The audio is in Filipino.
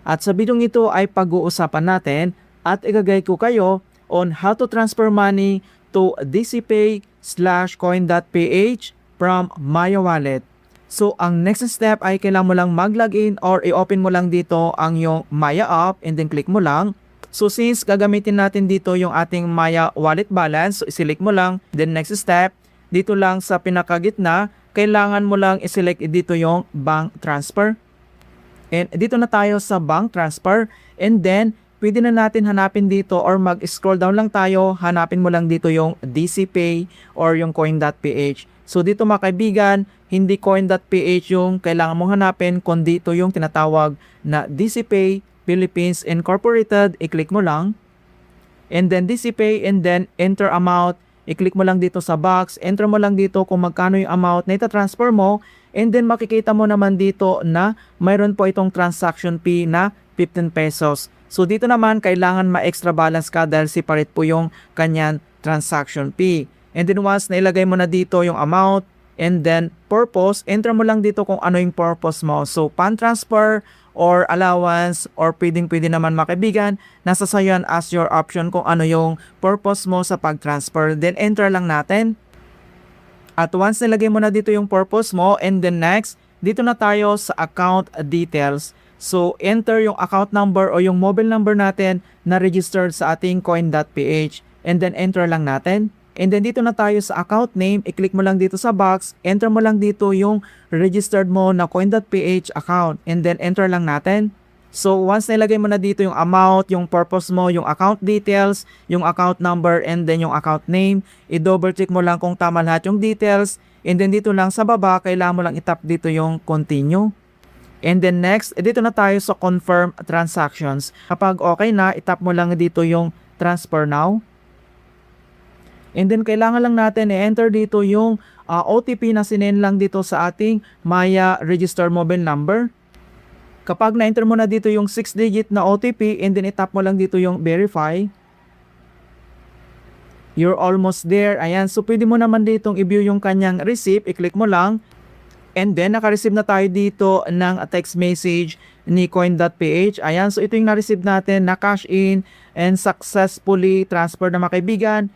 At sa video ito ay pag-uusapan natin at igagay ko kayo on how to transfer money to dcpay/coin.ph from Maya Wallet. So ang next step ay kailangan mo lang mag-login or i-open mo lang dito ang yung Maya app and then click mo lang. So since gagamitin natin dito yung ating Maya wallet balance, so i-select mo lang. Then next step, dito lang sa pinakagitna, kailangan mo lang i-select dito yung bank transfer. And dito na tayo sa bank transfer. And then, pwede na natin hanapin dito or mag-scroll down lang tayo. Hanapin mo lang dito yung DCPay or yung coin.ph. So dito mga kaibigan, hindi coin.ph yung kailangan mong hanapin, kundi dito yung tinatawag na DCPay Philippines Incorporated. I-click mo lang. And then DCPay and then enter amount. I-click mo lang dito sa box. Enter mo lang dito kung magkano yung amount na ita-transfer mo. And then makikita mo naman dito na mayroon po itong transaction fee na 15 pesos. So dito naman kailangan ma-extra balance ka dahil separate po yung kanyang transaction fee. And then once nailagay mo na dito yung amount and then purpose, enter mo lang dito kung ano yung purpose mo. So pan transfer or allowance or pwedeng-pwede naman mga kaibigan, nasa sayo yan as your option kung ano yung purpose mo sa pag-transfer. Then enter lang natin. At once nilagay mo na dito yung purpose mo and then next, dito na tayo sa account details. So enter yung account number o yung mobile number natin na registered sa ating coin.ph and then enter lang natin. And then dito na tayo sa account name, i-click mo lang dito sa box, enter mo lang dito yung registered mo na coin.ph account and then enter lang natin. So once nilagay mo na dito yung amount, yung purpose mo, yung account details, yung account number and then yung account name, i-double check mo lang kung tama lahat yung details and then dito lang sa baba, kailangan mo lang itap dito yung continue. And then next, dito na tayo sa confirm transactions. Kapag okay na, itap mo lang dito yung transfer now. And then kailangan lang natin i-enter dito yung OTP na sinend lang dito sa ating Maya registered mobile number. Kapag na-enter mo na dito yung 6-digit na OTP and then itap mo lang dito yung verify. You're almost there. Ayan. So pwede mo naman ditong i-view yung kanyang receipt. I-click mo lang. And then naka-receive na tayo dito ng text message ni coin.ph. Ayan. So ito yung na-receive natin na cash in and successfully transfer na mga kaibigan.